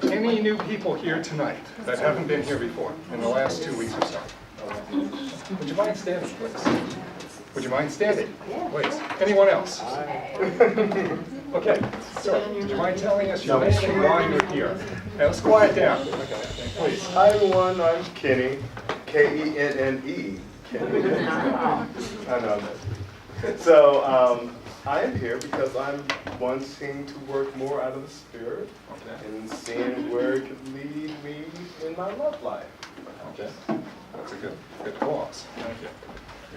Any new people here tonight that haven't been here before in the last 2 weeks or so? Would you mind standing, please? Would you mind standing, please? Anyone else? Okay, so would you mind telling us your name and why you're here? Now let's quiet down, please. Hi everyone, I'm Kenny, K-E-N-N-E. Kenny. I know that. So I am here because I'm wanting to work more out of the spirit and seeing where it could lead me in my love life. Okay, that's a good cause. Thank you.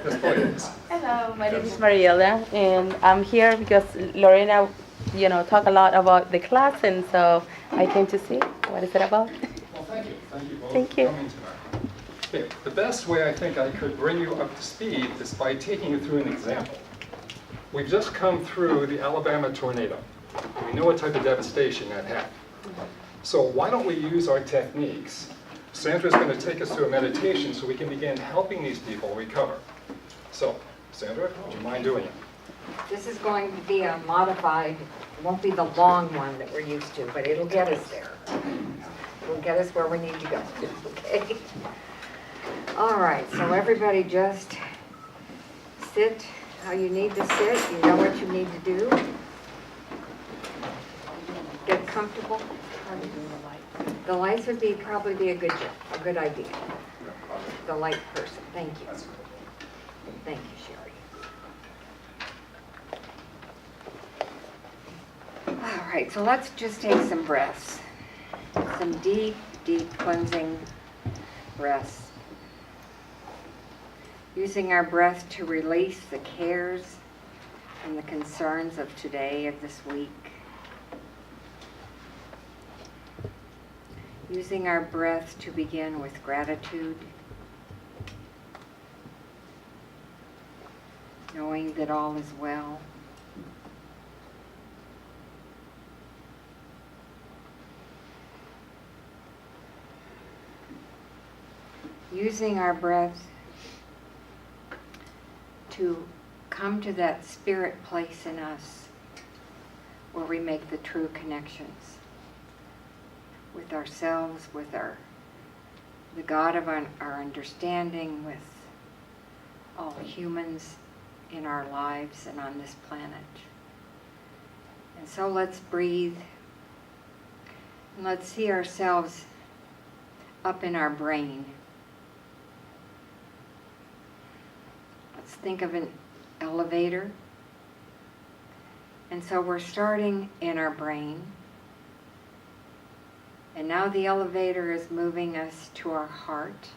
Yes, please. Hello, my name is Mariela, and I'm here because Lorena, talk a lot about the class, and so I came to see what is it about. Well, thank you. Thank you both Thank for you. coming tonight. Okay, the best way I think I could bring you up to speed is by taking you through an example. We've just come through the Alabama tornado. We know what type of devastation that had. So why don't we use our techniques? Sandra's going to take us through a meditation so we can begin helping these people recover. So, Sandra, would you mind doing it? This is going to be a modified, it won't be the long one that we're used to, but it'll get us there. It'll get us where we need to go, okay? All right, so everybody just sit how you need to sit. You know what you need to do. Get comfortable. The lights would probably be a good idea. The light person, thank you. Thank you, Sherry. All right, so let's just take some breaths. Some deep, deep cleansing breaths. Using our breath to release the cares and the concerns of today, of this week. Using our breath to begin with gratitude. Knowing that all is well. Using our breath to come to that spirit place in us where we make the true connections with ourselves, with the God of our understanding, with all humans in our lives and on this planet. And so let's breathe and let's see ourselves up in our brain. Let's think of an elevator. And so we're starting in our brain. And now the elevator is moving us to our heart.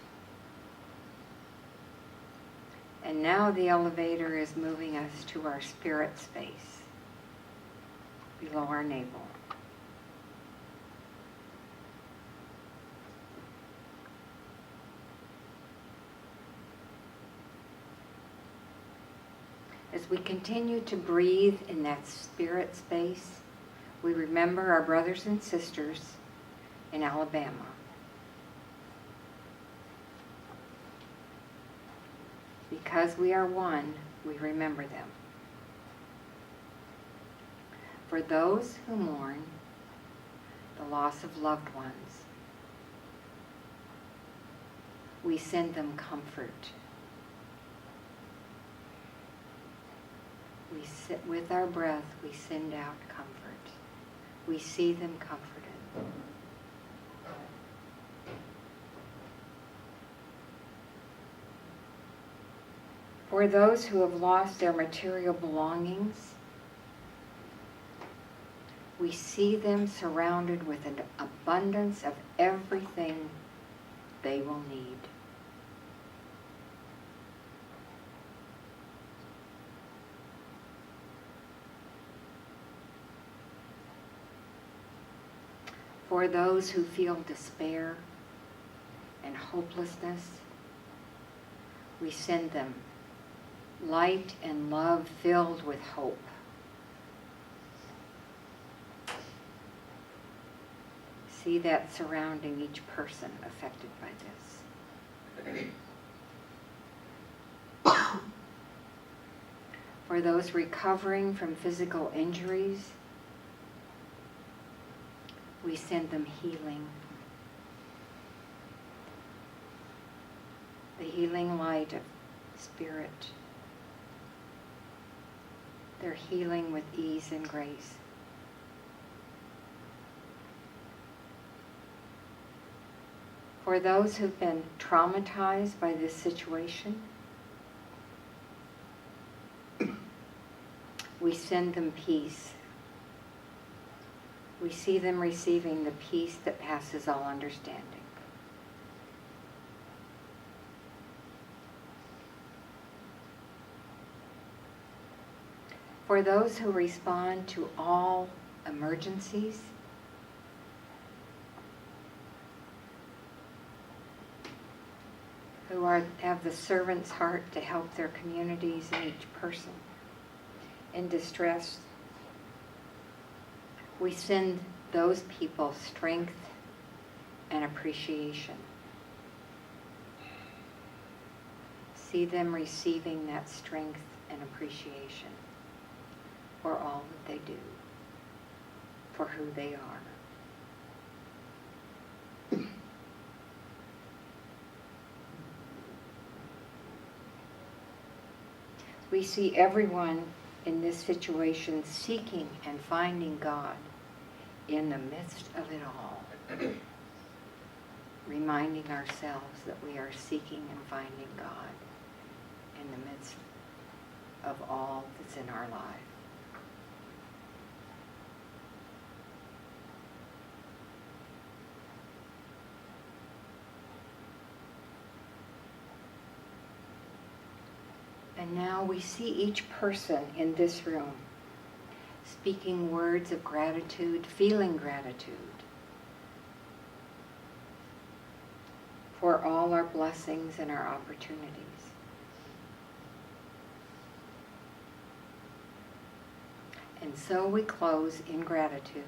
And now the elevator is moving us to our spirit space, below our navel. As we continue to breathe in that spirit space, we remember our brothers and sisters in Alabama. Because we are one, we remember them. For those who mourn the loss of loved ones, we send them comfort. With our breath, we send out comfort. We see them comforted. For those who have lost their material belongings, we see them surrounded with an abundance of everything they will need. For those who feel despair and hopelessness, we send them light and love filled with hope. See that surrounding each person affected by this. For those recovering from physical injuries, we send them healing. The healing light of Spirit. They're healing with ease and grace. For those who've been traumatized by this situation, we send them peace. We see them receiving the peace that passes all understanding. For those who respond to all emergencies, who have the servant's heart to help their communities and each person in distress, we send those people strength and appreciation. See them receiving that strength and appreciation for all that they do, for who they are. We see everyone in this situation seeking and finding God in the midst of it all, reminding ourselves that we are seeking and finding God in the midst of all that's in our life. And now we see each person in this room speaking words of gratitude, feeling gratitude for all our blessings and our opportunities. And so we close in gratitude,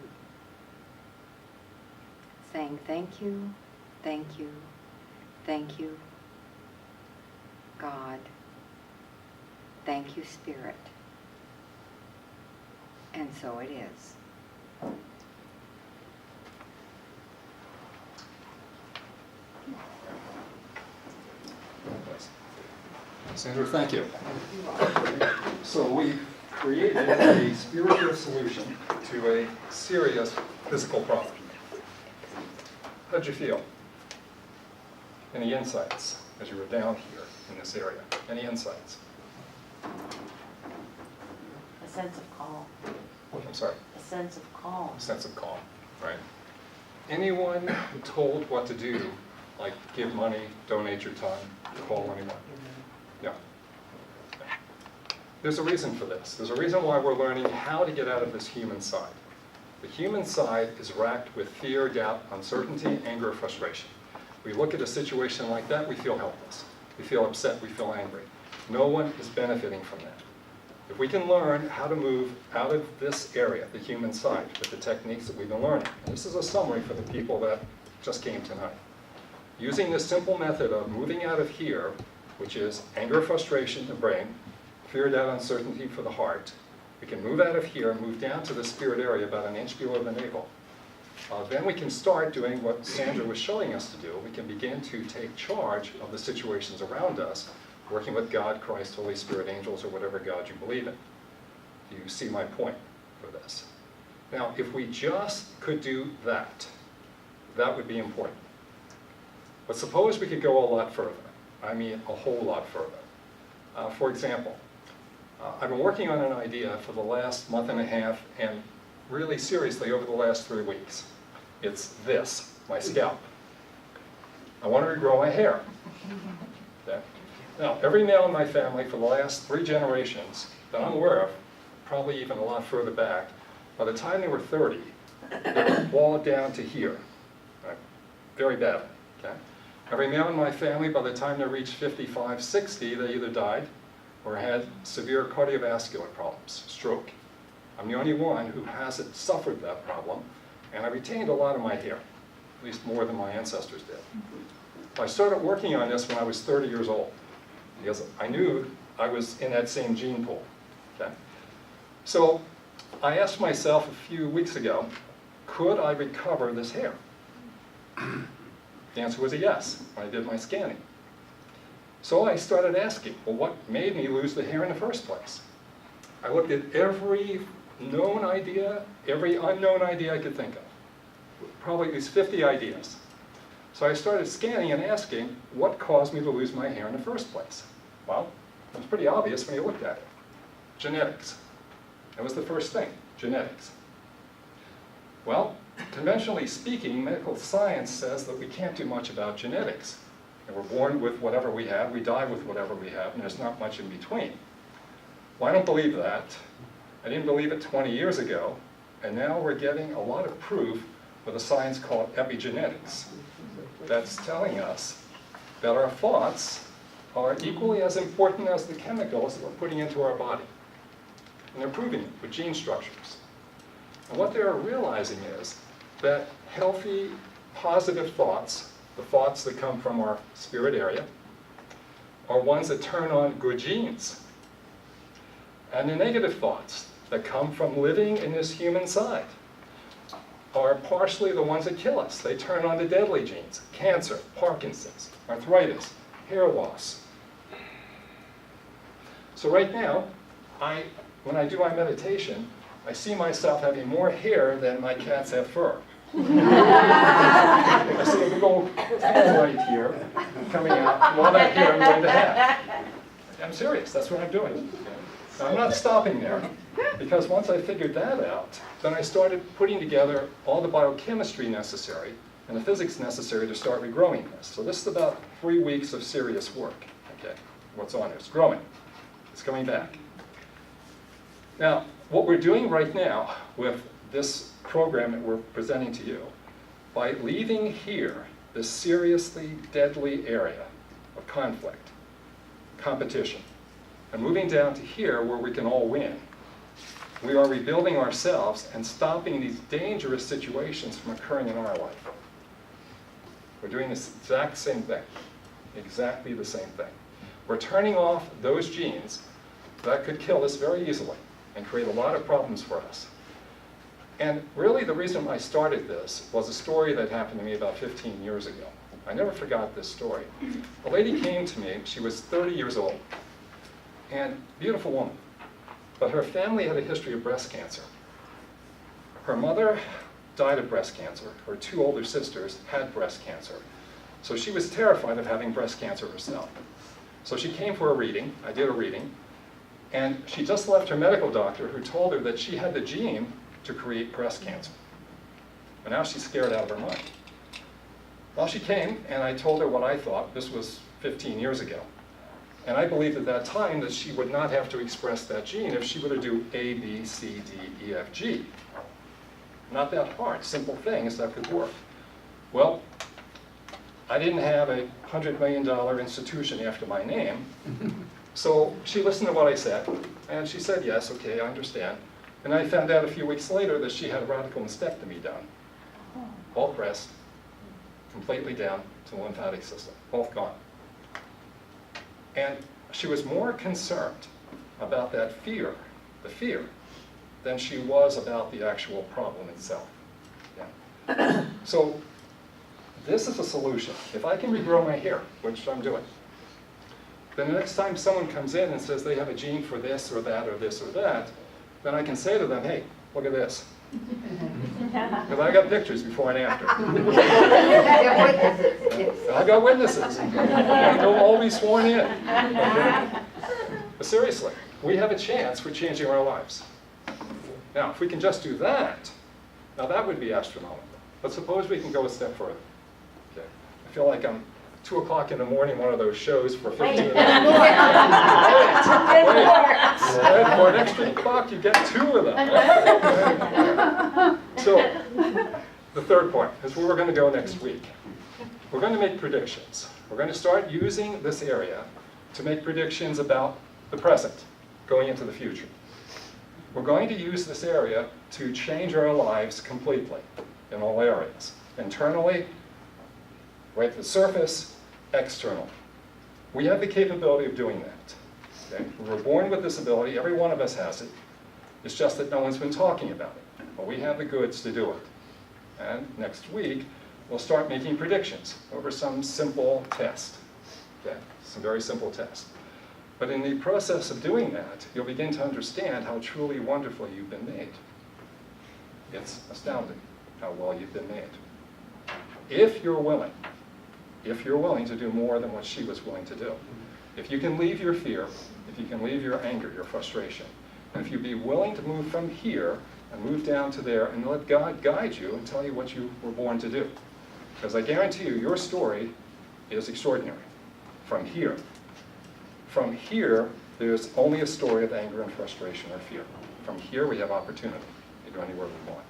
saying thank you, thank you, thank you, God. Thank you, Spirit. And so it is. Sandra, thank you. So we created a spiritual solution to a serious physical problem. How'd you feel? Any insights as you were down here in this area? Any insights? A sense of calm. I'm sorry? A sense of calm. A sense of calm, right? Anyone told what to do, like give money, donate your time, call anyone? Yeah. There's a reason for this. There's a reason why we're learning how to get out of this human side. The human side is racked with fear, doubt, uncertainty, anger, frustration. We look at a situation like that, we feel helpless. We feel upset, we feel angry. No one is benefiting from that. If we can learn how to move out of this area, the human side, with the techniques that we've been learning, and this is a summary for the people that just came tonight. Using this simple method of moving out of here, which is anger, frustration, the brain, fear, doubt, uncertainty for the heart, we can move out of here and move down to the spirit area about an inch below the navel. Then we can start doing what Sandra was showing us to do. We can begin to take charge of the situations around us, working with God, Christ, Holy Spirit, angels, or whatever God you believe in. Do you see my point for this? Now, if we just could do that, that would be important. But suppose we could go a lot further. I mean, a whole lot further. For example, I've been working on an idea for the last month and a half, and really seriously over the last 3 weeks. It's this, my scalp. I want to regrow my hair. Okay? Now, every male in my family for the last 3 generations that I'm aware of, probably even a lot further back, by the time they were 30, they were bald down to here, right? Very badly. Okay? Every male in my family, by the time they reached 55, 60, they either died or had severe cardiovascular problems, stroke. I'm the only one who hasn't suffered that problem, and I retained a lot of my hair, at least more than my ancestors did. I started working on this when I was 30 years old, because I knew I was in that same gene pool. Okay? So I asked myself a few weeks ago, could I recover this hair? The answer was a yes when I did my scanning. So I started asking, well, what made me lose the hair in the first place? I looked at every known idea, every unknown idea I could think of. Probably at least 50 ideas. So I started scanning and asking, what caused me to lose my hair in the first place? Well, it was pretty obvious when you looked at it. Genetics. That was the first thing, genetics. Well, conventionally speaking, medical science says that we can't do much about genetics. And we're born with whatever we have, we die with whatever we have, and there's not much in between. Well, I don't believe that. I didn't believe it 20 years ago, and now we're getting a lot of proof with a science called epigenetics. That's telling us that our thoughts are equally as important as the chemicals that we're putting into our body. And they're proving it with gene structures. And what they're realizing is that healthy, positive thoughts, the thoughts that come from our spirit area, are ones that turn on good genes. And the negative thoughts that come from living in this human side are partially the ones that kill us. They turn on the deadly genes: cancer, Parkinson's, arthritis, hair loss. So right now, when I do my meditation, I see myself having more hair than my cats have fur. I see a big old hair right here coming out, and all that hair I'm going to have. I'm serious, that's what I'm doing. Now, I'm not stopping there, because once I figured that out, then I started putting together all the biochemistry necessary and the physics necessary to start regrowing this. So this is about 3 weeks of serious work. Okay, what's on it? It's growing. It's coming back. Now, what we're doing right now with this program that we're presenting to you, by leaving here this seriously deadly area of conflict, competition, and moving down to here where we can all win, we are rebuilding ourselves and stopping these dangerous situations from occurring in our life. We're doing this exact same thing, exactly the same thing. We're turning off those genes that could kill us very easily and create a lot of problems for us. And really the reason I started this was a story that happened to me about 15 years ago. I never forgot this story. A lady came to me, she was 30 years old, and beautiful woman, but her family had a history of breast cancer. Her mother died of breast cancer. Her 2 older sisters had breast cancer. So she was terrified of having breast cancer herself. So she came for a reading. I did a reading. And she just left her medical doctor, who told her that she had the gene to create breast cancer. But now she's scared out of her mind. Well, she came, and I told her what I thought. This was 15 years ago. And I believed at that time that she would not have to express that gene if she were to do A, B, C, D, E, F, G. Not that hard, simple things that could work. Well, I didn't have a $100 million institution after my name, so she listened to what I said, and she said, yes, okay, I understand. And I found out a few weeks later that she had a radical mastectomy done. All breast, completely down to the lymphatic system, both gone. And she was more concerned about that fear, the fear, than she was about the actual problem itself. Yeah. So this is a solution. If I can regrow my hair, which I'm doing, then the next time someone comes in and says they have a gene for this or that or this or that, then I can say to them, hey, look at this. Because I got pictures before and after. I got witnesses. And they'll all be sworn in. Okay? But seriously, we have a chance for changing our lives. Now, if we can just do that, now that would be astronomical. But suppose we can go a step further. Okay. I feel like I'm 2 o'clock in the morning, one of those shows for 15 minutes. Wait. For an extra buck, you get 2 of them. So, the third point is where we're going to go next week. We're going to make predictions. We're going to start using this area to make predictions about the present, going into the future. We're going to use this area to change our lives completely in all areas. Internally, right at the surface, externally. We have the capability of doing that. Okay? We were born with this ability. Every one of us has it. It's just that no one's been talking about it. But we have the goods to do it. And next week, we'll start making predictions over some simple test. Okay? Some very simple test. But in the process of doing that, you'll begin to understand how truly wonderfully you've been made. It's astounding how well you've been made. If you're willing to do more than what she was willing to do, if you can leave your fear, if you can leave your anger, your frustration, and if you be willing to move from here and move down to there and let God guide you and tell you what you were born to do. Because I guarantee you, your story is extraordinary. From here. From here, there's only a story of anger and frustration or fear. From here, we have opportunity to go anywhere we want.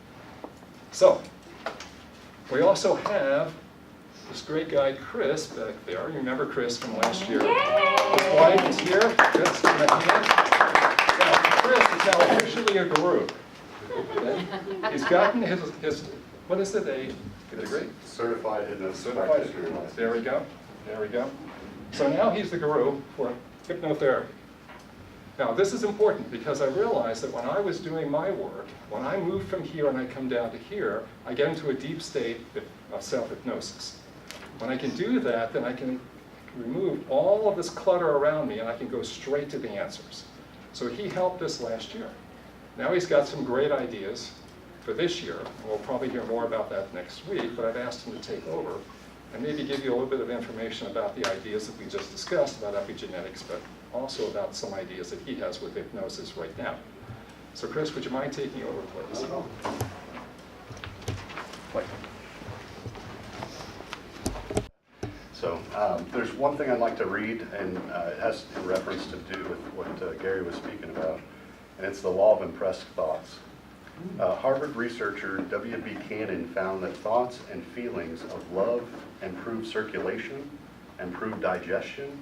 So, we also have this great guy, Chris, back there. You remember Chris from last year? His wife is here. Chris, give him a hand. Now, Chris is now officially a guru. Okay? He's gotten his what is it, a degree? Certified hypnosis Certified. practitioner. There we go. There we go. So now he's the guru for hypnotherapy. Now, this is important because I realized that when I was doing my work, when I move from here and I come down to here, I get into a deep state of self-hypnosis. When I can do that, then I can remove all of this clutter around me and I can go straight to the answers. So he helped us last year. Now he's got some great ideas for this year, and we'll probably hear more about that next week, but I've asked him to take over and maybe give you a little bit of information about the ideas that we just discussed about epigenetics, but also about some ideas that he has with hypnosis right now. So Chris, would you mind taking over, please? So there's one thing I'd like to read, and it has in reference to do with what Gary was speaking about, and it's the law of impressed thoughts. Harvard researcher W.B. Cannon found that thoughts and feelings of love improve circulation, improve digestion,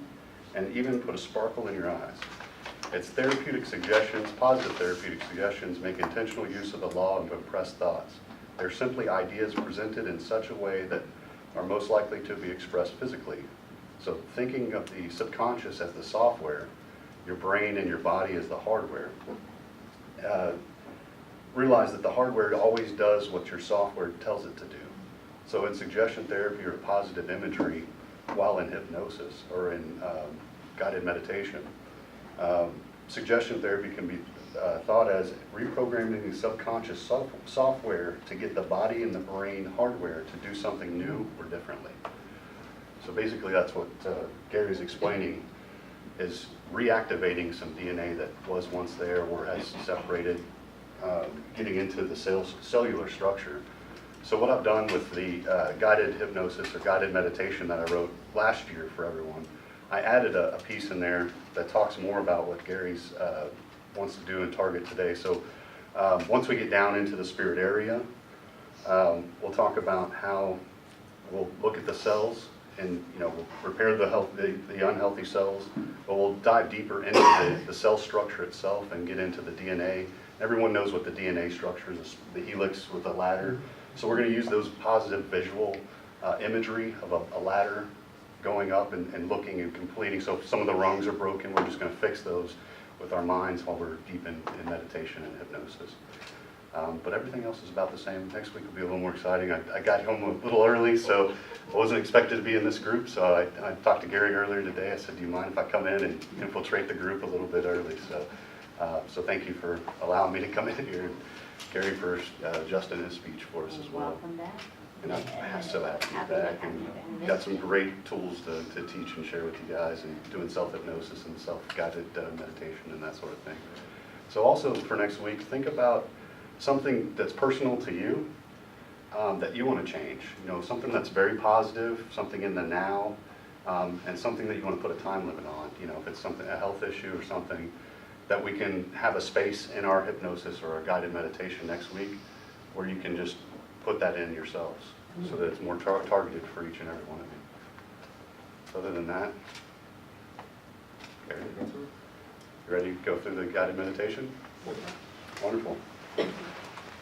and even put a sparkle in your eyes. Its therapeutic suggestions, positive therapeutic suggestions, make intentional use of the law of impressed thoughts. They're simply ideas presented in such a way that are most likely to be expressed physically. So thinking of the subconscious as the software, your brain and your body as the hardware. Realize that the hardware always does what your software tells it to do. So in suggestion therapy or positive imagery, while in hypnosis or in guided meditation, suggestion therapy can be thought as reprogramming the subconscious software to get the body and the brain hardware to do something new or differently. So basically that's what Gary's explaining, is reactivating some DNA that was once there or has separated, getting into the cellular structure. So what I've done with the guided hypnosis or guided meditation that I wrote last year for everyone, I added a piece in there that talks more about what Gary's wants to do and target today. So once we get down into the spirit area, we'll talk about how we'll look at the cells and we'll repair the unhealthy cells, but we'll dive deeper into the cell structure itself and get into the DNA. Everyone knows what the DNA structure is, the helix with a ladder. So we're going to use those positive visual imagery of a ladder going up and looking and completing. So if some of the rungs are broken, we're just going to fix those with our minds while we're deep in meditation and hypnosis. But everything else is about the same. Next week will be a little more exciting. I got home a little early, so I wasn't expected to be in this group. So I talked to Gary earlier today. I said, do you mind if I come in and infiltrate the group a little bit early? So thank you for allowing me to come in here. And Gary for adjusting his speech for us as well. Welcome back. And I'm so happy to be back and got some great tools to teach and share with you guys, and doing self-hypnosis and self-guided meditation and that sort of thing. So also for next week, think about something that's personal to you that you want to change. Something that's very positive, something in the now, and something that you want to put a time limit on. If it's something, a health issue or something, that we can have a space in our hypnosis or our guided meditation next week where you can just put that in yourselves so that it's more targeted for each and every one of you. Other than that, Gary, you ready to go through the guided meditation? Wonderful. All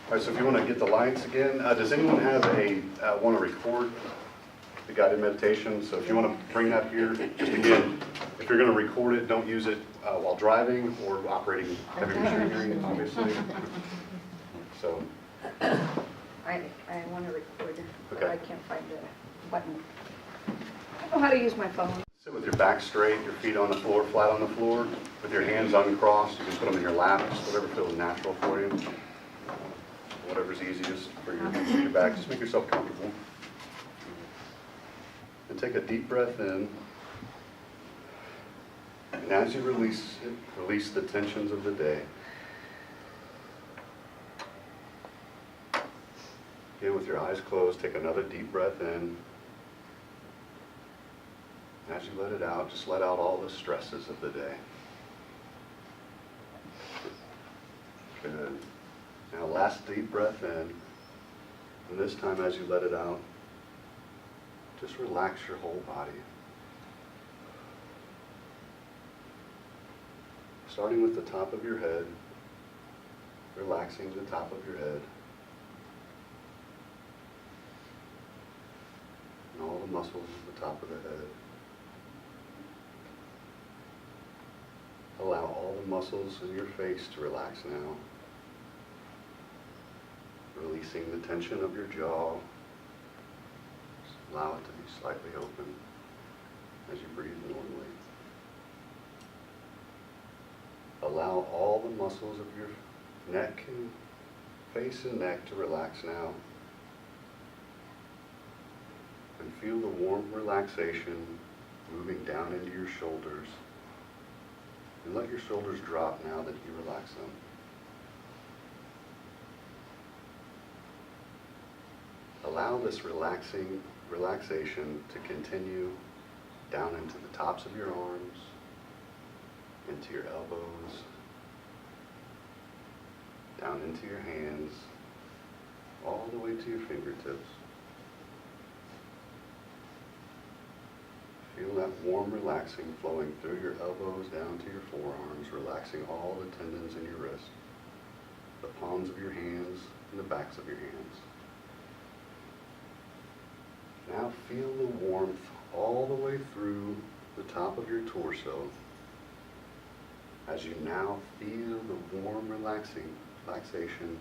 right, so if you want to get the lights again, does anyone have want to record the guided meditation? So if you want to bring that here, just again, if you're going to record it, don't use it while driving or operating heavy machinery, obviously. So I want to record, but Okay. I can't find the button. I don't know how to use my phone. Sit with your back straight, your feet on the floor, flat on the floor, with your hands uncrossed. You can put them in your lap, just whatever feels natural for you. Whatever's easiest for your back. Just make yourself comfortable. And take a deep breath in. And as you release it, release the tensions of the day. Again, with your eyes closed, take another deep breath in. As you let it out, just let out all the stresses of the day. Good. Now last deep breath in. And this time as you let it out, just relax your whole body. Starting with the top of your head, relaxing the top of your head. And all the muscles at the top of the head. Allow all the muscles in your face to relax now. Releasing the tension of your jaw. Just allow it to be slightly open as you breathe normally. Allow all the muscles of your neck and face and neck to relax now. And feel the warm relaxation moving down into your shoulders. And let your shoulders drop now that you relax them. Allow this relaxation to continue down into the tops of your arms, into your elbows, down into your hands, all the way to your fingertips. Feel that warm relaxing flowing through your elbows down to your forearms, relaxing all the tendons in your wrist, the palms of your hands, and the backs of your hands. Now feel the warmth all the way through the top of your torso as you now feel the warm relaxation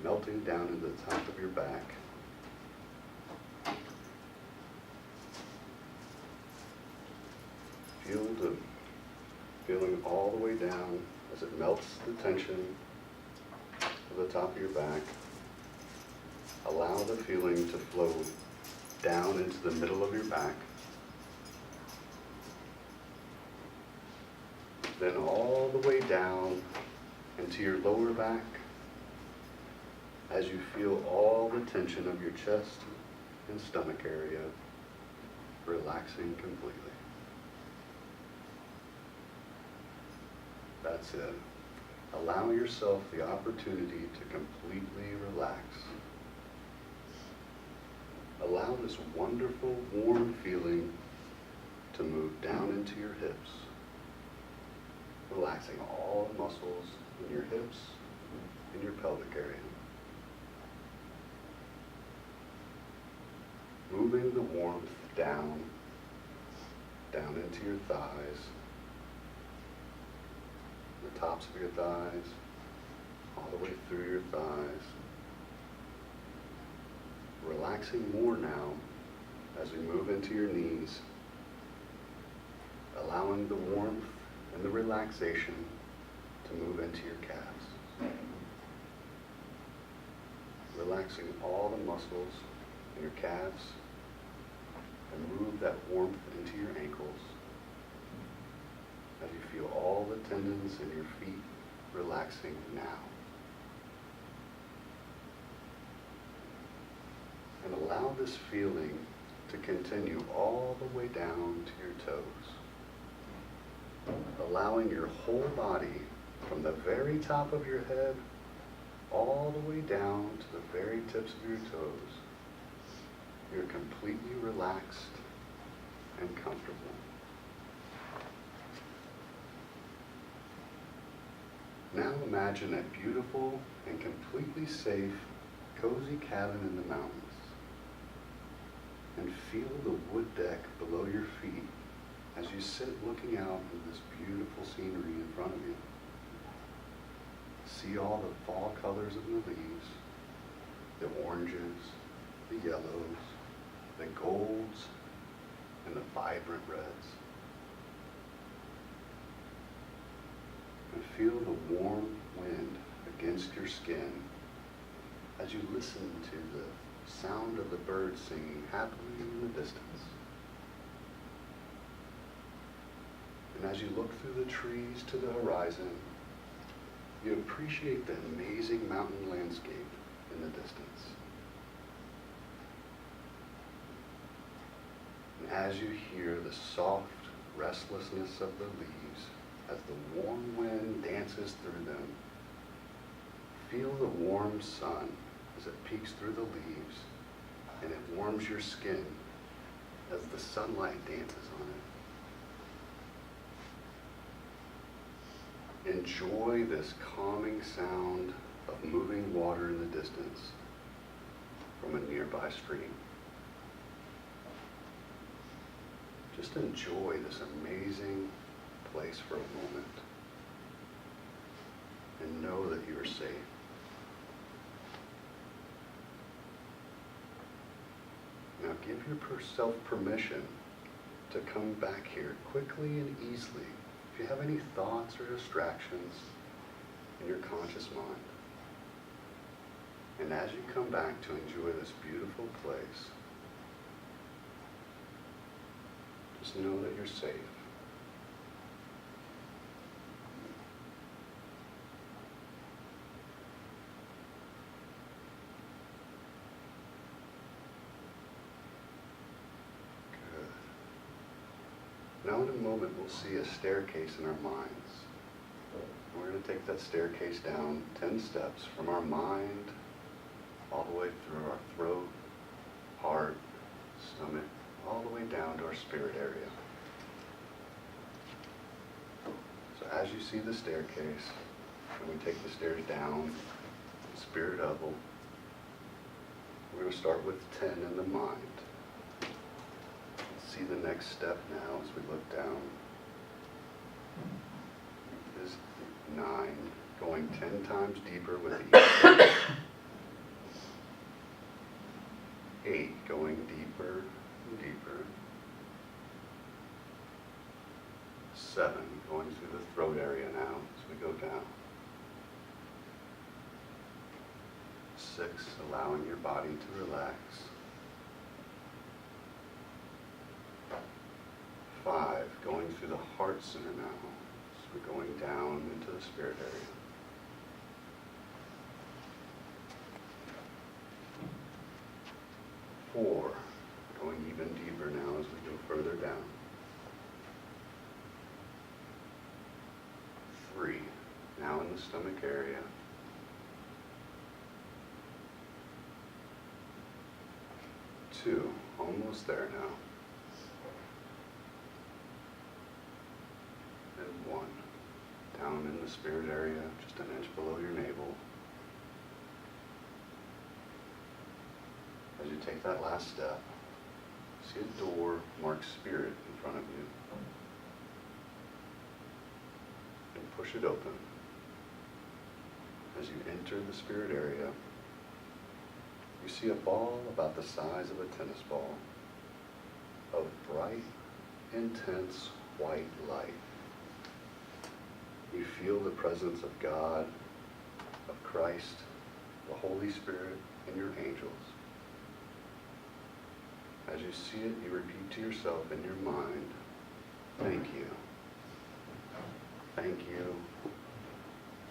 melting down into the top of your back. Feeling all the way down as it melts the tension of the top of your back. Allow the feeling to flow down into the middle of your back. Then all the way down into your lower back as you feel all the tension of your chest and stomach area relaxing completely. That's it. Allow yourself the opportunity to completely relax. Allow this wonderful, warm feeling to move down into your hips, relaxing all the muscles in your hips and your pelvic area. Moving the warmth down into your thighs, the tops of your thighs, all the way through your thighs. Relaxing more now as we move into your knees, allowing the warmth and the relaxation to move into your calves. Relaxing all the muscles in your calves and move that warmth into your ankles as you feel all the tendons in your feet relaxing now. And allow this feeling to continue all the way down to your toes. Allowing your whole body from the very top of your head all the way down to the very tips of your toes. You're completely relaxed and comfortable. Now imagine a beautiful and completely safe, cozy cabin in the mountains. And feel the wood deck below your feet as you sit looking out into this beautiful scenery in front of you. See all the fall colors of the leaves, the oranges, the yellows, the golds, and the vibrant reds. And feel the warm wind against your skin as you listen to the sound of the birds singing happily in the distance. And as you look through the trees to the horizon, you appreciate the amazing mountain landscape in the distance. And as you hear the soft restlessness of the leaves as the warm wind dances through them, feel the warm sun as it peeks through the leaves and it warms your skin as the sunlight dances on it. Enjoy this calming sound of moving water in the distance from a nearby stream. Just enjoy this amazing place for a moment and know that you are safe. Now give yourself permission to come back here quickly and easily if you have any thoughts or distractions in your conscious mind. And as you come back to enjoy this beautiful place, just know that you're safe. Now in a moment we'll see a staircase in our minds. We're going to take that staircase down 10 steps from our mind all the way through our throat, heart, stomach, all the way down to our spirit area. So as you see the staircase, and we take the stairs down, the spirit level, we're going to start with 10 in the mind. See the next step now as we look down is 9, going 10 times deeper with each step. 8, going deeper and deeper. 7, going through the throat area now as we go down. 6, allowing your body to relax. 5, going through the heart center now. So we're going down into the spirit area. 4, going even deeper now as we go further down. 3, now in the stomach area. 2, almost there now. And 1, down in the spirit area, just an inch below your navel. As you take that last step, see a door marked spirit in front of you. And push it open. As you enter the spirit area, you see a ball about the size of a tennis ball of bright, intense white light. You feel the presence of God, of Christ, the Holy Spirit, and your angels. As you see it, you repeat to yourself in your mind, thank you, thank you,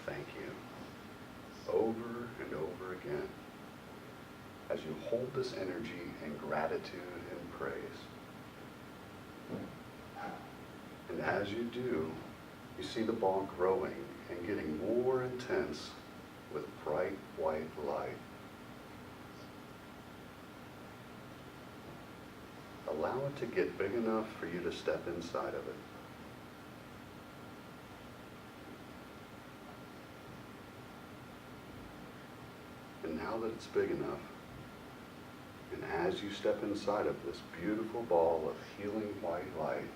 thank you, over and over again, as you hold this energy in gratitude and praise. And as you do, you see the ball growing and getting more intense with bright white light. Allow it to get big enough for you to step inside of it. And now that it's big enough, and as you step inside of this beautiful ball of healing white light,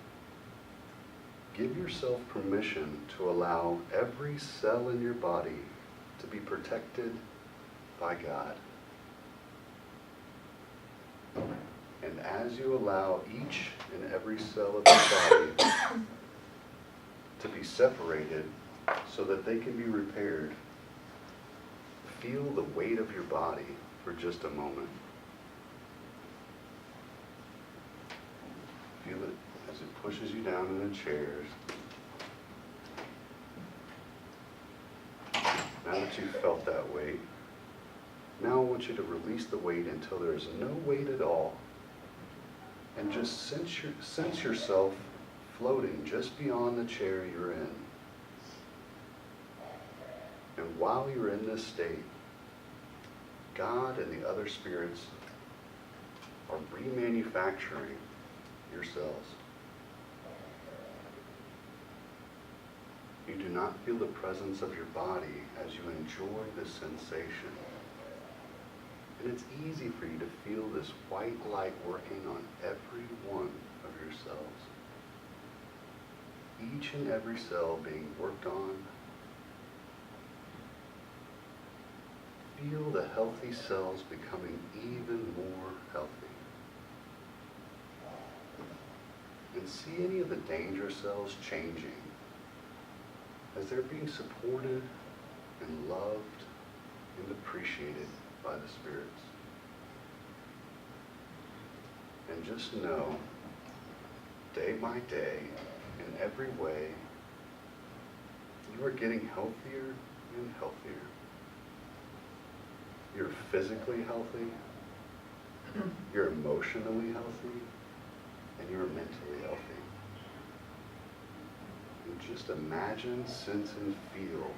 give yourself permission to allow every cell in your body to be protected by God. as you allow each and every cell of your body to be separated so that they can be repaired, feel the weight of your body for just a moment. Feel it as it pushes you down in the chairs. Now that you've felt that weight, now I want you to release the weight until there is no weight at all. And just sense yourself floating just beyond the chair you're in. And while you're in this state, God and the other spirits are remanufacturing your cells. You do not feel the presence of your body as you enjoy this sensation. And it's easy for you to feel this white light working on every one of your cells. Each and every cell being worked on. Feel the healthy cells becoming even more healthy. And see any of the danger cells changing as they're being supported and loved and appreciated by the spirits. And just know, day by day, in every way, you are getting healthier and healthier. You're physically healthy, you're emotionally healthy, and you're mentally healthy. And just imagine, sense, and feel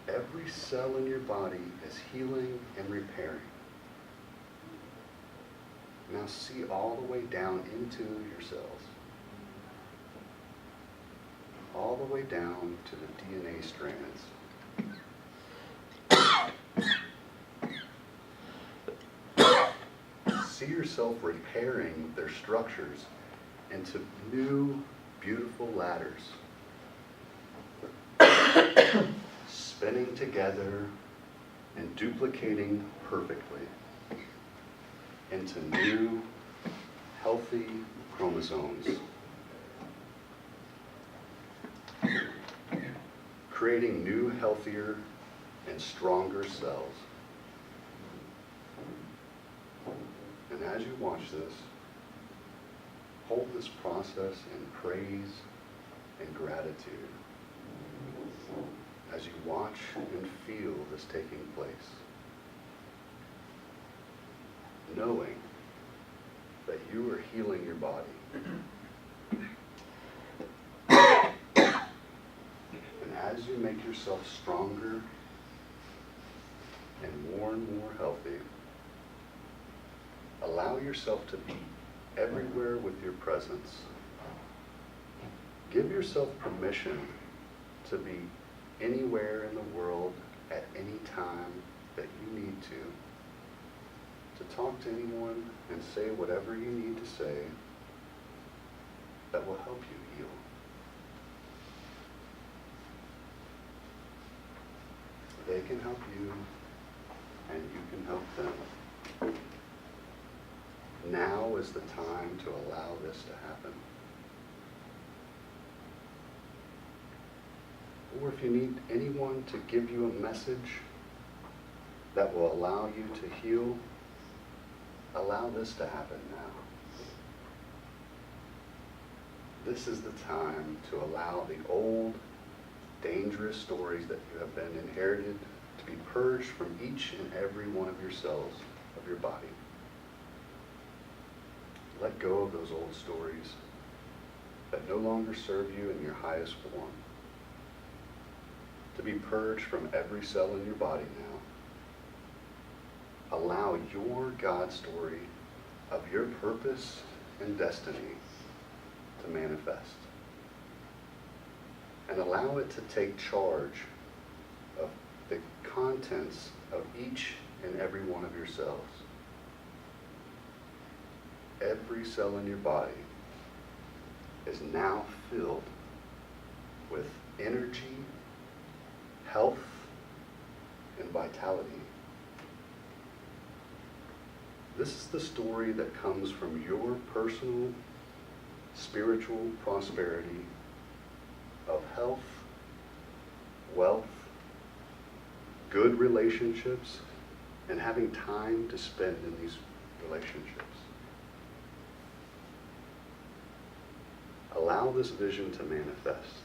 every cell in your body is healing and repairing. Now see all the way down into your cells. All the way down to the DNA strands. See yourself repairing their structures into new, beautiful ladders. Spinning together and duplicating perfectly into new, healthy chromosomes. Creating new, healthier, and stronger cells. And as you watch this, hold this process in praise and gratitude as you watch and feel this taking place, knowing that you are healing your body. And as you make yourself stronger and more healthy, allow yourself to be everywhere with your presence. Give yourself permission to be anywhere in the world at any time that you need to talk to anyone and say whatever you need to say that will help you heal. They can help you, and you can help them. Now is the time to allow this to happen. Or if you need anyone to give you a message that will allow you to heal, allow this to happen now. This is the time to allow the old, dangerous stories that you have been inherited to be purged from each and every one of your cells of your body. Let go of those old stories that no longer serve you in your highest form. To be purged from every cell in your body now. Allow your God story of your purpose and destiny to manifest. And allow it to take charge of the contents of each and every one of your cells. Every cell in your body is now filled with energy, health, and vitality. This is the story that comes from your personal spiritual prosperity of health, wealth, good relationships, and having time to spend in these relationships. Allow this vision to manifest.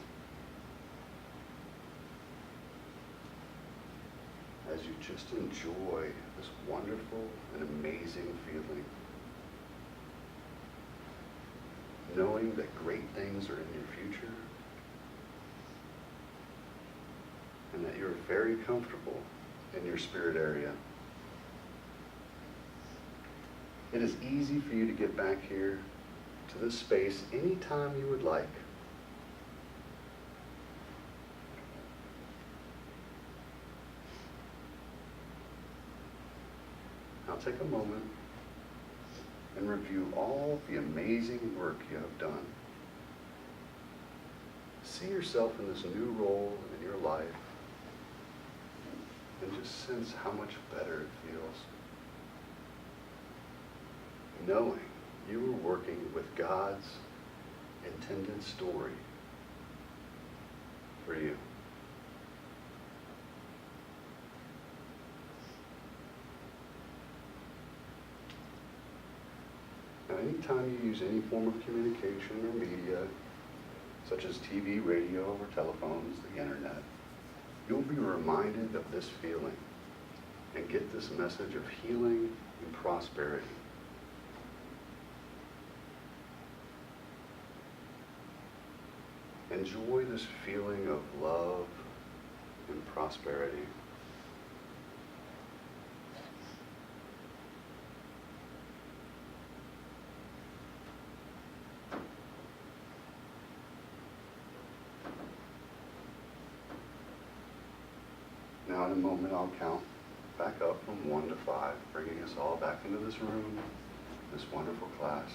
As you just enjoy this wonderful and amazing feeling, knowing that great things are in your future, and that you're very comfortable in your spirit area. It is easy for you to get back here to this space anytime you would like. Now take a moment and review all the amazing work you have done. See yourself in this new role in your life and just sense how much better it feels. Knowing you were working with God's intended story for you. Now, anytime you use any form of communication or media, such as TV, radio, or telephones, the internet, you'll be reminded of this feeling and get this message of healing and prosperity. Enjoy this feeling of love and prosperity. Now in a moment I'll count back up from 1 to 5, bringing us all back into this room, this wonderful class.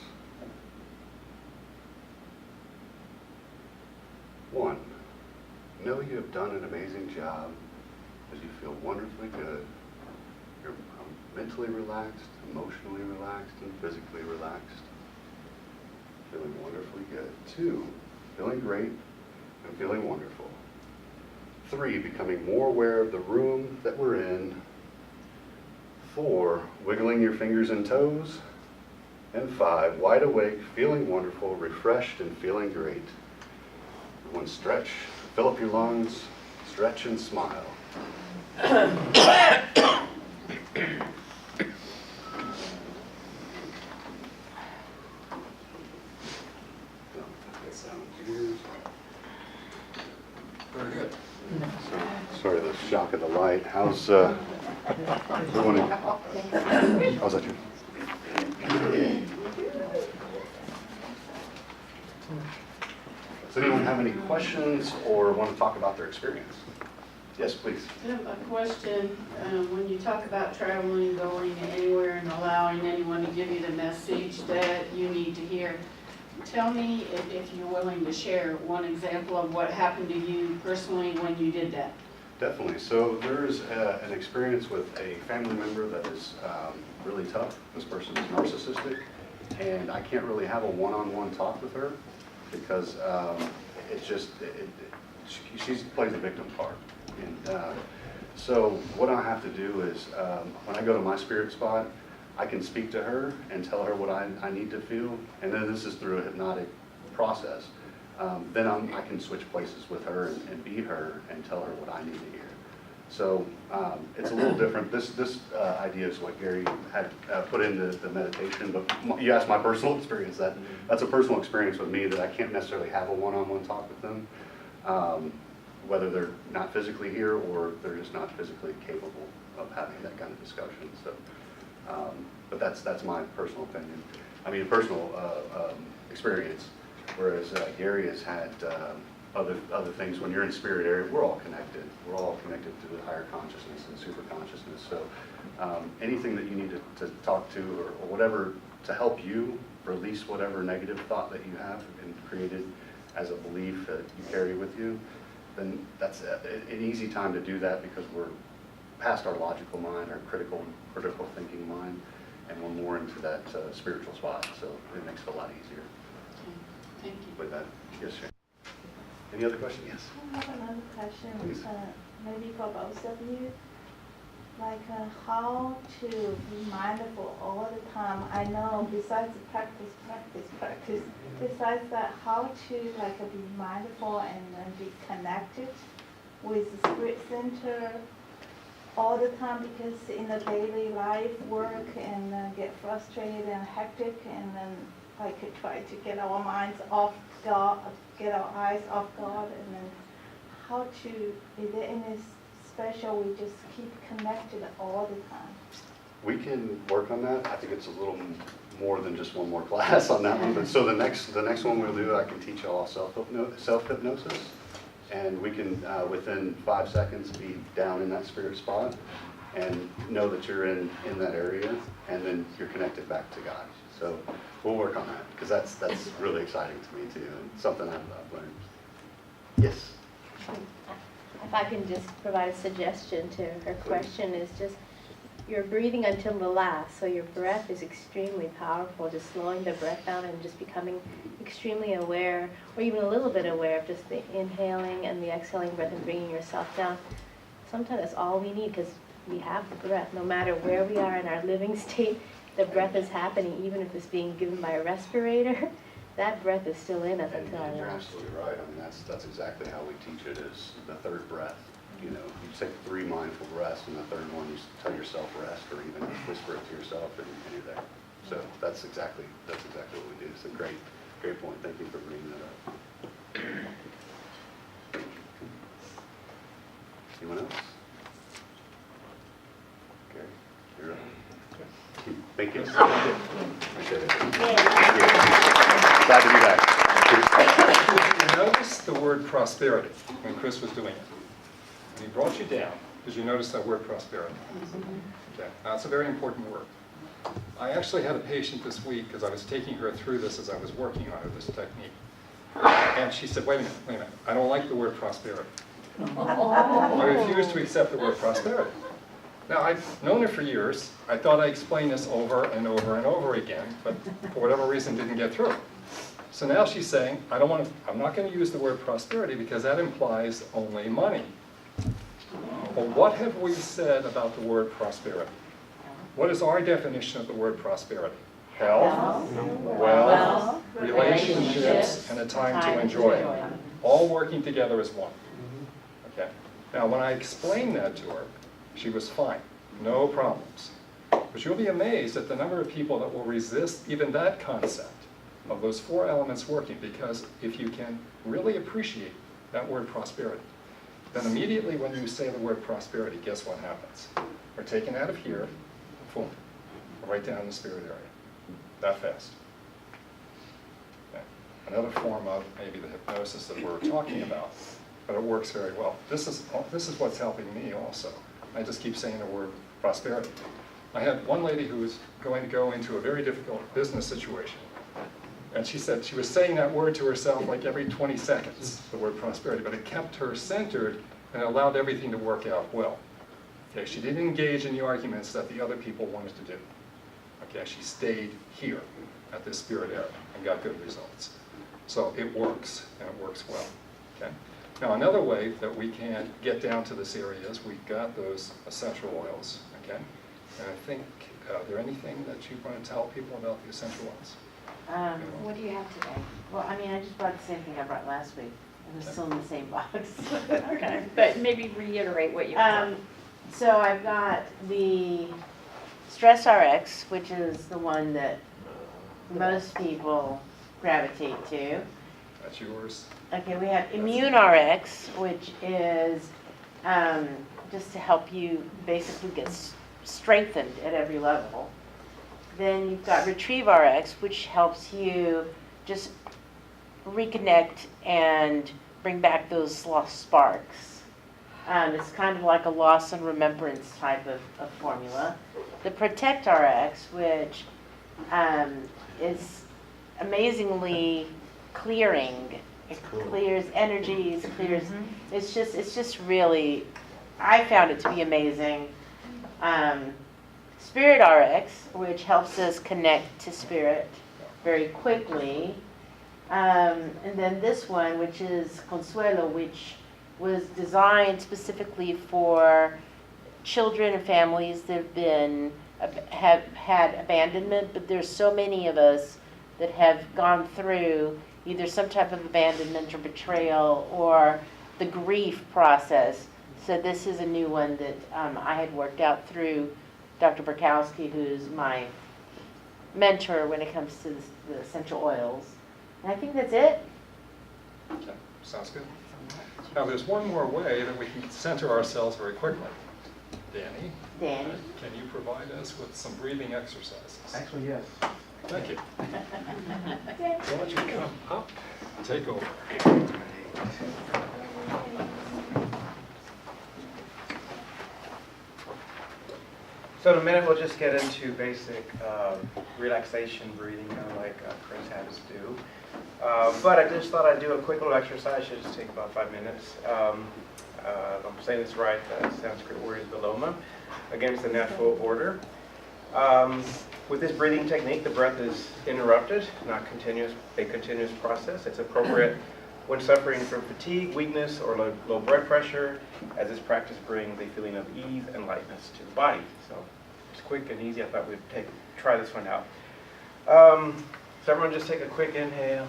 1, know you have done an amazing job as you feel wonderfully good. You're mentally relaxed, emotionally relaxed, and physically relaxed. Feeling wonderfully good. 2, feeling great and feeling wonderful. 3, becoming more aware of the room that we're in. 4, wiggling your fingers and toes. And 5, wide awake, feeling wonderful, refreshed, and feeling great. 1, stretch, fill up your lungs, stretch and smile. Very good. Sorry, the shock of the light. How's everyone? How's that you? Does anyone have any questions or want to talk about their experience? Yes, please. I have a question. When you talk about traveling, going anywhere, and allowing anyone to give you the message that you need to hear, tell me, if you're willing to share, one example of what happened to you personally when you did that. Definitely. So there's an experience with a family member that is really tough. This person is narcissistic, and I can't really have a one-on-one talk with her because she plays the victim card. And so what I have to do is when I go to my spirit spot, I can speak to her and tell her what I need to feel, and then this is through a hypnotic process. Then I can switch places with her and be her and tell her what I need to hear. So it's a little different. This idea is what Gary had put into the meditation, but you asked my personal experience. That's a personal experience with me that I can't necessarily have a one-on-one talk with them, whether they're not physically here or they're just not physically capable of having that kind of discussion. So, but that's my personal opinion. I mean, personal experience. Whereas Gary has had other things. When you're in spirit area, we're all connected. We're all connected to the higher consciousness and super consciousness. So anything that you need to talk to or whatever to help you release whatever negative thought that you have and created as a belief that you carry with you, then that's an easy time to do that because we're past our logical mind, our critical thinking mind. and one more into that spiritual spot. So it makes it a lot easier Thank you. with that. Yes, sir. Any other questions? Yes. I have another question, Please. maybe for both of you. Like how to be mindful all the time. I know besides practice, besides that, how to like be mindful and then be connected with the spirit center all the time, because in the daily life work and get frustrated and hectic, and then like try to get our minds off God, get our eyes off God, and then how to, is there any special, we just keep connected all the time? We can work on that. I think it's a little more than just one more class on that one. But so the next one we'll do, I can teach y'all self-hypnosis, and we can within 5 seconds be down in that spirit spot and know that you're in that area, and then you're connected back to God. So we'll work on that, because that's really exciting to me too, and something I've learned. Yes. If I can just provide a suggestion to her question, is just you're breathing until the last, so your breath is extremely powerful, just slowing the breath down and just becoming extremely aware, or even a little bit aware of just the inhaling and the exhaling breath and bringing yourself down. Sometimes that's all we need, because we have the breath. No matter where we are in our living state, the breath is happening, even if it's being given by a respirator. That breath is still in us until And our you're last. absolutely right. I mean, that's exactly how we teach it, is the third breath. You know, you take 3 mindful breaths, and the third one you tell yourself rest, or even whisper it to yourself, and you're there. So that's exactly what we do. It's a great point. Thank you for bringing that up. Anyone else? Okay, you're up. Thank you. Appreciate it. Glad to be back. You notice the word prosperity when Chris was doing it. And he brought you down because you noticed that word prosperity. Okay, now it's a very important word. I actually had a patient this week because I was taking her through this as I was working on her, this technique. And she said, wait a minute, I don't like the word prosperity. I refuse to accept the word prosperity. Now, I've known her for years. I thought I explained this over and over and over again, but for whatever reason didn't get through. So now she's saying, I'm not going to use the word prosperity because that implies only money. Well, what have we said about the word prosperity? What is our definition of the word prosperity? Health, wealth, relationships, and a time to enjoy it. All working together as one. Okay. Now, when I explained that to her, she was fine, no problems. But you'll be amazed at the number of people that will resist even that concept of those 4 elements working, because if you can really appreciate that word prosperity, then immediately when you say the word prosperity, guess what happens? We're taken out of here, boom, right down in the spirit area, that fast. Okay. Another form of maybe the hypnosis that we're talking about, but it works very well. This is what's helping me also. I just keep saying the word prosperity. I had one lady who was going to go into a very difficult business situation. And she said she was saying that word to herself like every 20 seconds, the word prosperity, but it kept her centered and allowed everything to work out well. Okay, she didn't engage in the arguments that the other people wanted to do. Okay, she stayed here at this spirit area and got good results. So it works, and it works well. Okay. Now, another way that we can get down to this area is we've got those essential oils, okay? And I think, are there anything that you want to tell people about the essential oils? What do you have today? Well, I mean, I just brought the same thing I brought last week. It was still in the same box. Okay, but maybe reiterate what you have. So I've got the StressRX, which is the one that most people gravitate to. That's yours. Okay, we have ImmuneRX, which is just to help you basically get strengthened at every level. Then you've got RetrieveRX, which helps you just reconnect and bring back those lost sparks. It's kind of like a loss and remembrance type of formula. The ProtectRX, which is amazingly clearing. It clears energies, it's just really, I found it to be amazing. InnerRX, which helps us connect to spirit very quickly. And then this one, which is Consuelo, which was designed specifically for children and families that have had abandonment, but there's so many of us that have gone through either some type of abandonment or betrayal or the grief process. So this is a new one that I had worked out through Dr. Burkowski, who's my mentor when it comes to the essential oils. And I think that's it. Okay, sounds good. Now, there's one more way that we can center ourselves very quickly. Danny? Danny? Can you provide us with some breathing exercises? Actually, yes. Thank you. Why don't you come up, take over. So in a minute, we'll just get into basic relaxation breathing, kind of like Chris had us do. But I just thought I'd do a quick little exercise. Should just take about 5 minutes. If I'm saying this right, the Sanskrit word is viloma, against the natural order. With this breathing technique, the breath is interrupted, not a continuous process. It's appropriate when suffering from fatigue, weakness, or low blood pressure, as this practice brings a feeling of ease and lightness to the body. So it's quick and easy. I thought we'd try this one out. So everyone just take a quick inhale.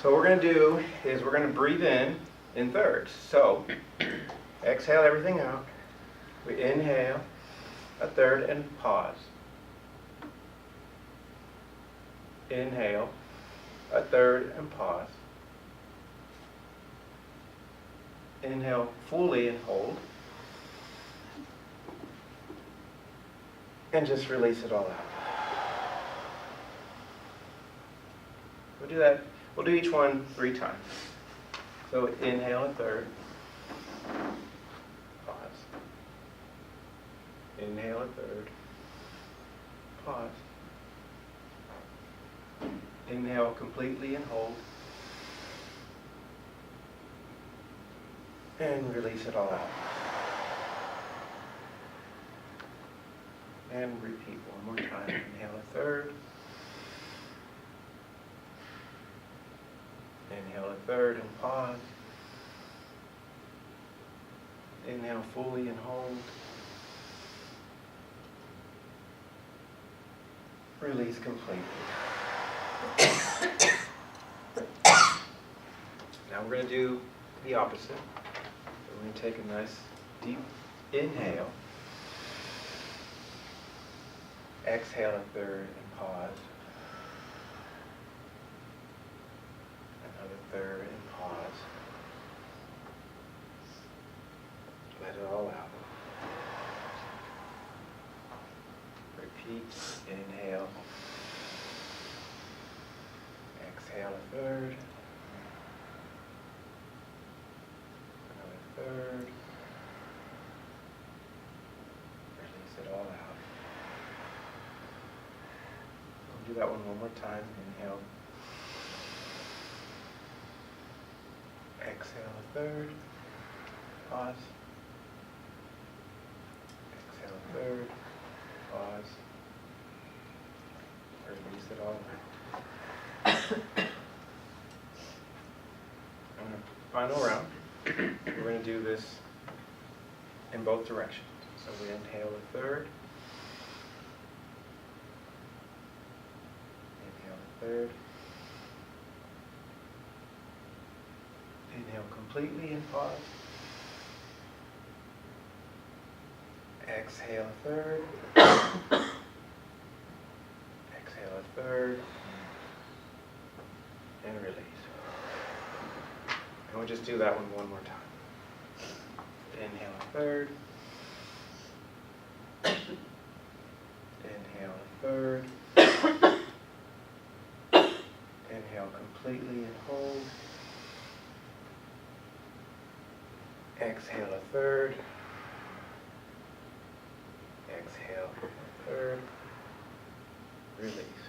So what we're going to do is we're going to breathe in thirds. So exhale everything out. We inhale a third and pause. Inhale a third and pause. Inhale fully and hold. And just release it all out. We'll do that. We'll do each one 3 times. So inhale a third. Pause. Inhale a third. Pause. Inhale completely and hold. And release it all out. And repeat one more time. Inhale a third. Inhale a third and pause. Inhale fully and hold. Release completely. Now we're going to do the opposite. We're going to take a nice deep inhale. Exhale a third and pause. Another third and pause. Let it all out. Repeat. Inhale. Exhale a third. Another third. Release it all out. We'll do that one more time. Inhale. Exhale a third. Pause. Exhale a third. Pause. Release it all out. On the final round, we're going to do this in both directions. So we inhale a third. Inhale a third. Inhale completely and pause. Exhale a third. Exhale a third. And release. And we'll just do that one more time. Inhale a third. Inhale a third. Inhale completely and hold. Exhale a third. Exhale a third. Release.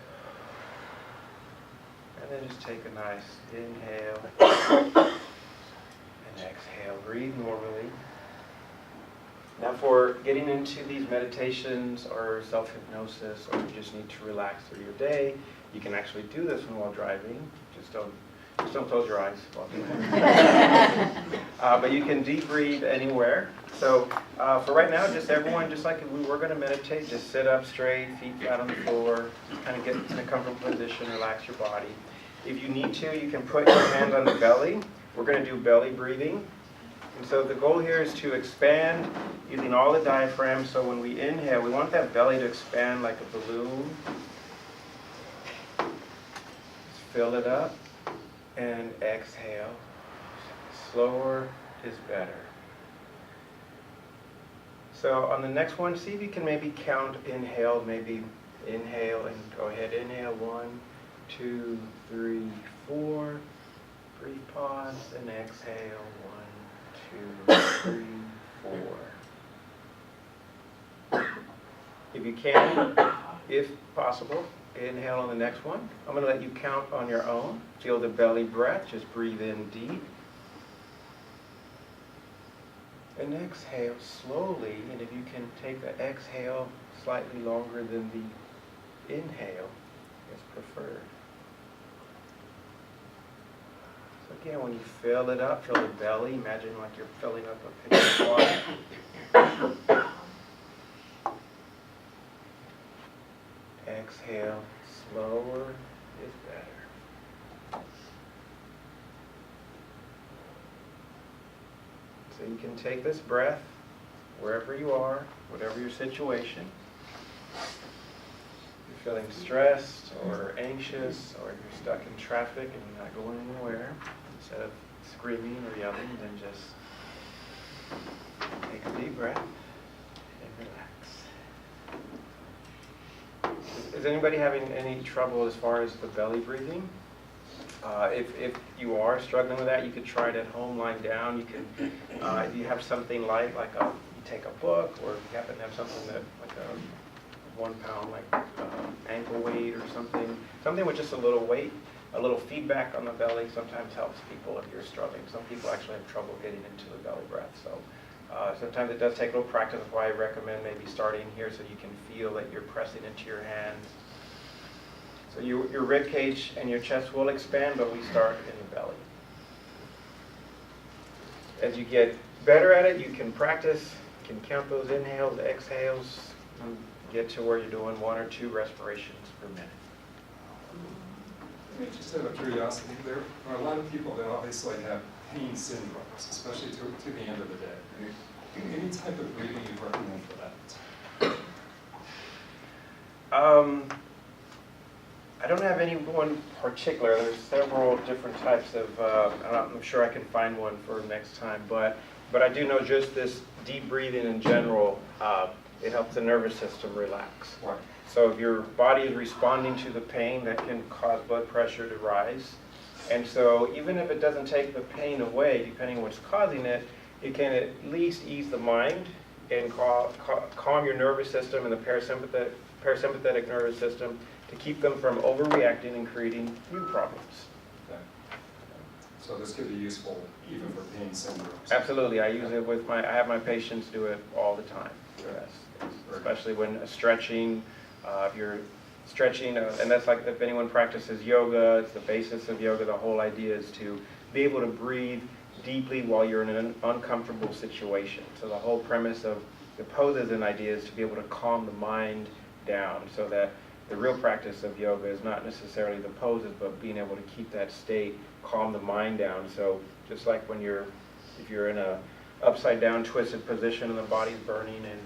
And then just take a nice inhale and exhale. Breathe normally. Now for getting into these meditations or self-hypnosis, or you just need to relax through your day, you can actually do this one while driving. Just don't close your eyes while doing it. But you can deep breathe anywhere. So for right now, just everyone, just like if we were going to meditate, just sit up straight, feet flat on the floor, just kind of get in a comfortable position, relax your body. If you need to, you can put your hands on the belly. We're going to do belly breathing. And so the goal here is to expand using all the diaphragm. So when we inhale, we want that belly to expand like a balloon. Just fill it up and exhale. Slower is better. So on the next one, see if you can maybe count inhale, maybe inhale and go ahead, inhale 1, 2, 3, 4. Breathe, pause, and exhale 1, 2, 3, 4. If you can, if possible, inhale on the next one. I'm going to let you count on your own. Feel the belly breath. Just breathe in deep. And exhale slowly. And if you can take the exhale slightly longer than the inhale, it's preferred. So again, when you fill it up, fill the belly. Imagine like you're filling up a pitcher of water. Exhale, slower is better. So you can take this breath wherever you are, whatever your situation. If you're feeling stressed or anxious, or if you're stuck in traffic and you're not going anywhere, instead of screaming or yelling, then just take a deep breath and relax. Is anybody having any trouble as far as the belly breathing? If you are struggling with that, you could try it at home lying down. You can, if you have something light, like you take a book, or if you happen to have something that, like a 1 pound, like ankle weight or something with just a little weight, a little feedback on the belly sometimes helps people if you're struggling. Some people actually have trouble getting into the belly breath. So sometimes it does take a little practice. That's why I recommend maybe starting here so you can feel that you're pressing into your hands. So your rib cage and your chest will expand, but we start in the belly. As you get better at it, you can practice, you can count those inhales, exhales, and get to where you're doing 1 or 2 respirations per minute. Just out of curiosity, there are a lot of people that obviously have pain syndromes, especially to the end of the day. Any type of breathing you recommend for that? I don't have any one particular. There's several different types of, I'm sure I can find one for next time, but I do know just this deep breathing in general, it helps the nervous system relax. Right. So if your body is responding to the pain, that can cause blood pressure to rise. And so even if it doesn't take the pain away, depending on what's causing it, it can at least ease the mind and calm your nervous system and the parasympathetic nervous system to keep them from overreacting and creating new problems. Okay. So this could be useful even for pain syndromes. Absolutely. I use it with I have my patients do it all the time. Yes. Especially when stretching, if you're stretching, and that's like if anyone practices yoga, it's the basis of yoga. The whole idea is to be able to breathe deeply while you're in an uncomfortable situation. So the whole premise of the poses and ideas is to be able to calm the mind down, so that the real practice of yoga is not necessarily the poses, but being able to keep that state, calm the mind down. So just like when if you're in a upside down twisted position and the body's burning, and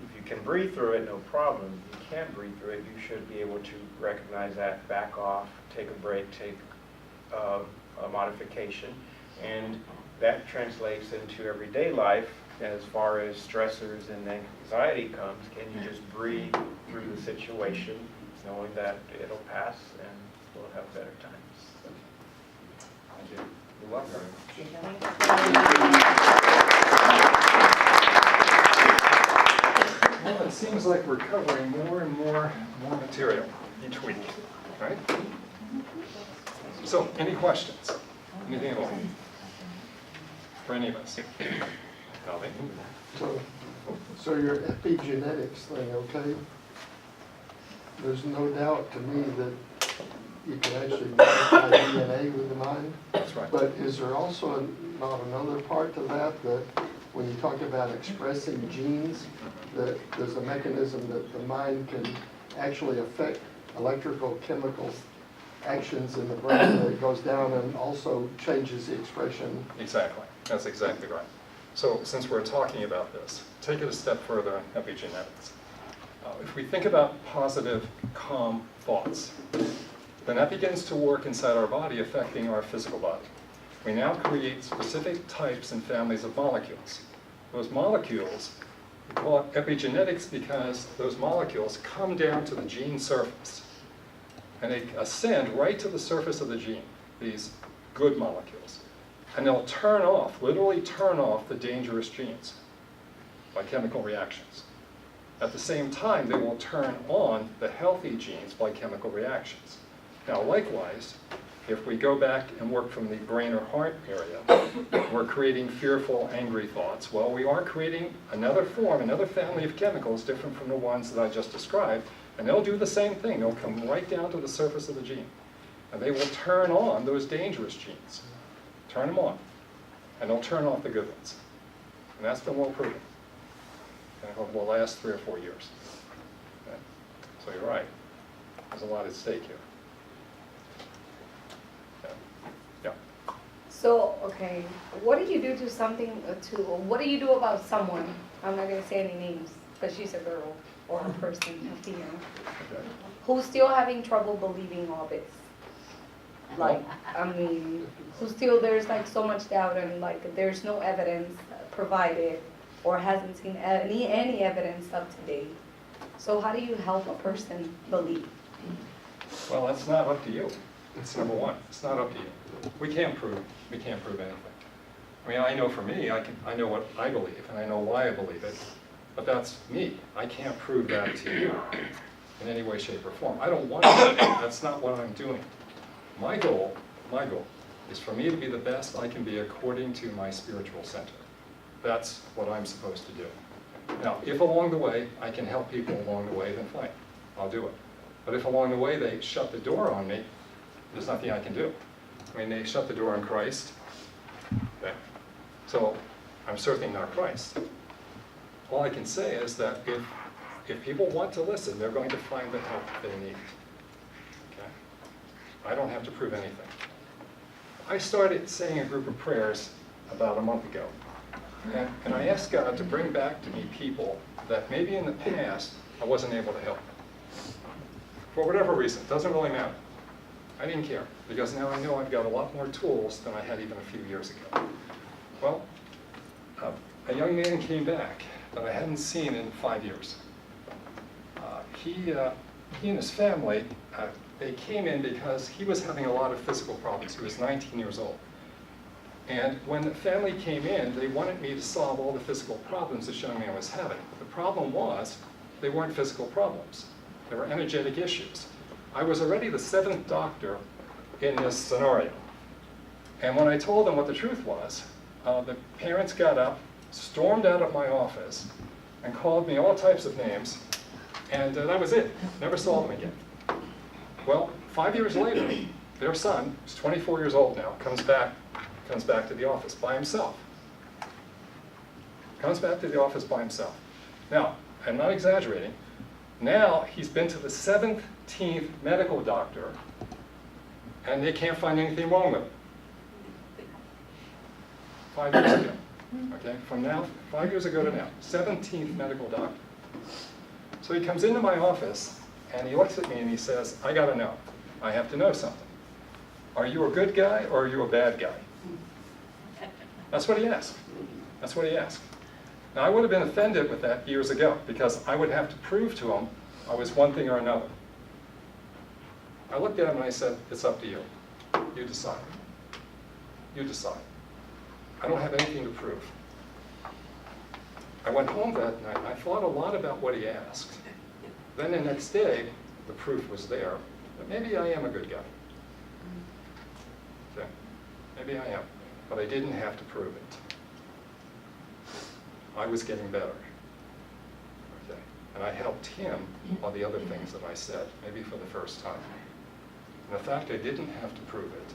if you can breathe through it, no problem. If you can't breathe through it, you should be able to recognize that, back off, take a break, take a modification. And that translates into everyday life. As far as stressors and anxiety comes, can you just breathe through the situation, knowing that it'll pass and we'll have better times. Thank you. Good luck, Well, it seems like we're covering more and more material each week, right? So, any questions? Anything at all? For any of us? Ellie? So your epigenetics thing, okay? There's no doubt to me that you can actually modify DNA with the mind. That's right. But is there also not another part to that, that when you talk about expressing genes, that there's a mechanism that the mind can actually affect electrical, chemical actions in the brain that goes down and also changes the expression? Exactly. That's exactly right. So since we're talking about this, take it a step further in epigenetics. If we think about positive, calm thoughts, then that begins to work inside our body, affecting our physical body. We now create specific types and families of molecules. Those molecules, we call it epigenetics because those molecules come down to the gene surface. And they ascend right to the surface of the gene, these good molecules. And they'll turn off, literally turn off the dangerous genes by chemical reactions. At the same time, they will turn on the healthy genes by chemical reactions. Now, likewise, if we go back and work from the brain or heart area, we're creating fearful, angry thoughts. Well, we are creating another form, another family of chemicals different from the ones that I just described, and they'll do the same thing. They'll come right down to the surface of the gene, and they will turn on those dangerous genes. Turn them on, and they'll turn off the good ones. And that's been well proven. And it will last 3 or 4 years. Okay? So you're right. There's a lot at stake here. Yeah. So, okay, what do you do to what do you do about someone, I'm not gonna say any names, but she's a girl or a person, a female, Okay. who's still having trouble believing all this? Like, I mean, who still, there's like so much doubt and like there's no evidence provided or hasn't seen any evidence up to date. So how do you help a person believe? Well, that's not up to you. It's number one. It's not up to you. We can't prove anything. I mean, I know for me, I know what I believe, and I know why I believe it, but that's me. I can't prove that to you in any way, shape, or form. I don't want to. That's not what I'm doing. My goal is for me to be the best I can be according to my spiritual center. That's what I'm supposed to do. Now, if along the way I can help people along the way, then fine, I'll do it. But if along the way they shut the door on me, there's nothing I can do. I mean, they shut the door on Christ. Okay? So I'm certainly not Christ. All I can say is that if people want to listen, they're going to find the help they need. Okay? I don't have to prove anything. I started saying a group of prayers about a month ago. And I asked God to bring back to me people that maybe in the past I wasn't able to help. For whatever reason, it doesn't really matter. I didn't care, because now I know I've got a lot more tools than I had even a few years ago. Well, a young man came back that I hadn't seen in 5 years. He and his family, they came in because he was having a lot of physical problems. He was 19 years old. And when the family came in, they wanted me to solve all the physical problems this young man was having. The problem was, they weren't physical problems. They were energetic issues. I was already the 7th doctor in this scenario. And when I told them what the truth was, the parents got up, stormed out of my office, and called me all types of names, and that was it. Never saw them again. Well, 5 years later, their son, who's 24 years old now, comes back to the office by himself. Comes back to the office by himself. Now, I'm not exaggerating. Now he's been to the 17th medical doctor, and they can't find anything wrong with him. 5 years ago. Okay, from now, 5 years ago to now, 17th medical doctor. So he comes into my office, and he looks at me and he says, I gotta know. I have to know something. Are you a good guy or are you a bad guy? That's what he asked. That's what he asked. Now, I would have been offended with that years ago, because I would have to prove to him I was one thing or another. I looked at him and I said, it's up to you. You decide. You decide. I don't have anything to prove. I went home that night and I thought a lot about what he asked. Then the next day, the proof was there that maybe I am a good guy. Okay. Maybe I am. But I didn't have to prove it. I was getting better. and I helped him on the other things that I said, maybe for the first time. And the fact I didn't have to prove it